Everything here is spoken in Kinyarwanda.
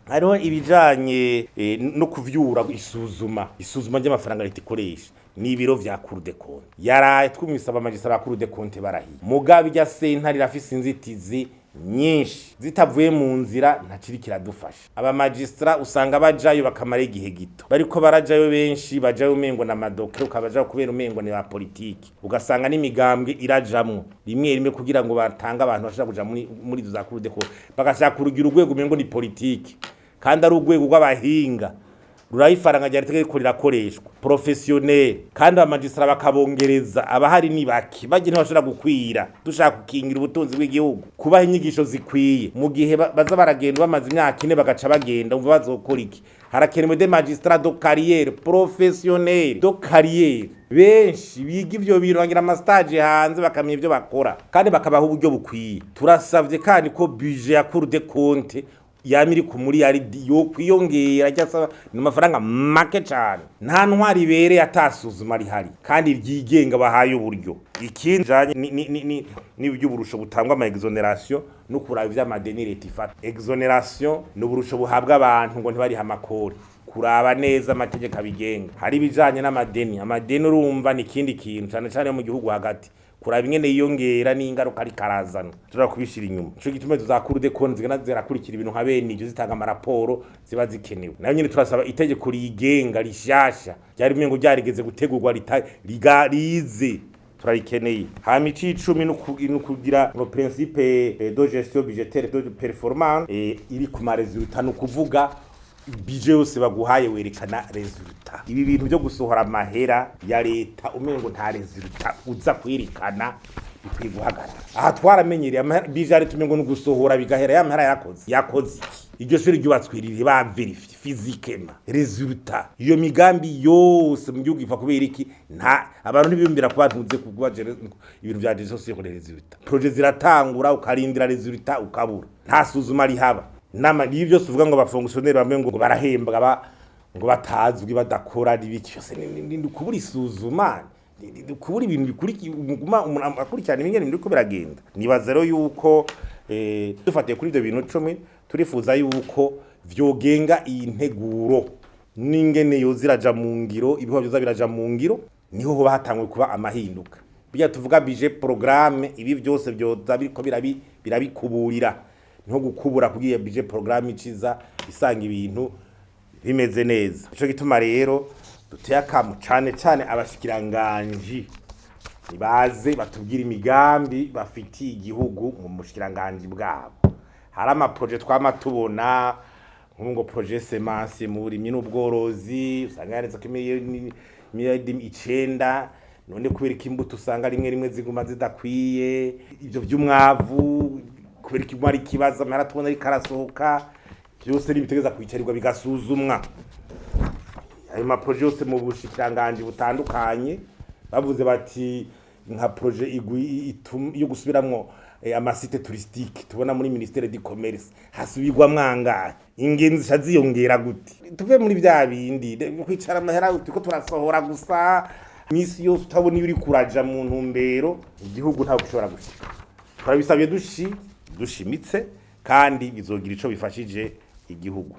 hariho ibijanye no kuvyura isuzuma ry'amafaranga leta ikoresha ni ibiro vya Cour des comptes yaraye twumwisaba magistrat ba Cour des comptes barahiye mugabe irya sentare irafise inzitizi nyinshi zitavuye mu nzira ntakiri kiradufasha aba magistrat usanga bajayo bakamara igihe gito bariko barajayo benshi bajayo umengo na madokre ukabajayo kubera umengo ni ba politiki ugasanga n'imigambwe irajamwo rimwe kugira ngo batanga abantu bashaka kuja muri za Cour des comptes bagashaka kurugira urwego umengo ni politiki kandi ari urwego rw'abahinga rurayifaranga rya leta ko rirakoreshwa professionnel kandi abamagistrat bakabongereza abahari ni baki bagiye ntibashobora gukwira dushaka kukingira ubutunzi bw'igihugu kubaha inyigisho zikwiye mu gihe baza baragenda bamaze imyaka 4 bagaca bagenda umva bazokora iki harakenewe de magistrat de carrière professionnel de carrière benshi biga ivyo bintu bagira amastage hanze bakamenya ivyo bakora kandi bakabaha uburyo bukwiye turasavye kandi ko budget ya Cour des comptes yamiri ku muri yari yo kwiyongera cyasa ni mafaranga make cyane nta ntwari bere atasuzuma ari hari kandi byigenga bahaye uburyo ikinjanye ni by'uburusho butangwa ama exoneration no kuraba ivy'amadeni leta ifata exoneration no burusho buhabwa abantu ngo ntibari hamakore kuraba neza amategeko abigenga hari bijanye n'amadeni urumva ni kindi kintu cyane cyane mu gihugu hagati kuraba ingene yiyongera n'ingaruka ari karazana turara kubishira inyuma cyo gitume tuzakuru de konzi gana zirakurikira ibintu nkabene ibyo zitanga amaraporo ziba zikenewe nayo nyine turasaba itegeko rigenga rishasha ryari mwengo ryarigeze gutegurwa rigarize turarikeneye hama icicumi no kugira no principe de gestion budgétaire de performance iri ku maresultat no kuvuga budget yose baguhaye werekana resultat ibi bintu byo gusohora amahera ya leta umengo nta resultat uza kwerekana bikwiye guhagarara aha twaramenyereye budget tumengo no gusohora bigahera ya mahera yakoze iryo shuri ryubatswe riri ba verify physiquement resultat iyo migambi yose mu gihugu ifa kubera iki nta abantu ntibiyumvira kuba ntuze kugwajere ibintu bya gestion sur les resultats projet ziratangura ukarindira resultat ukabura nta suzuma rihaba nama nivyo suvuga ngo abafonctionnaire bamwe ngo barahembwa ngo batazwi badakora ibiki cyose ni kubura isuzuma kubura ibintu bikuriki umuntu akurikirana ibingene ndiko biragenda nibaza rero yuko dufatiye kuri ibyo bintu 10 turifuza yuko vyogenga iyi nteguro n'ingene yo ziraja mu ngiro ibiho byo biraja mu ngiro niho ho batangwe kuba amahinduka bijya tuvuga budget programme ibi byose byoza biriko birabikuburira nko gukubura kugiye budget programme iciza isanga ibintu bimeze neza ico gituma rero duteye akamu cyane abashikiranganje nibaze batubwira imigambi bafitiye igihugu mu mushikiranganje bwabo hari ama project twamatubona ngo projet semence muri n'ubworozi usanga yareza kimiyedi 9 none kubera imbuto usanga rimwe ziguma zidakwiye ivyo by'umwavu kubera kimari kibaza maratubona ari karasohoka byose nibitegeza kwicarirwa bigasuzumwa ayo ma projet yose mu bushikiranganje butandukanye bavuze bati nka projet yo gusubiramwo amasite touristique tubona muri ministère du commerce hasubirwa mwanga ingenzi shaziyongera guti tuve muri bya bindi kwicara amahera uko turasohora gusa misi yose utabona yuri kuraja mu ntumbero igihugu ntaho gishobora gushika turabisabye dushimitse kandi bizogira ico bifashije igihugu.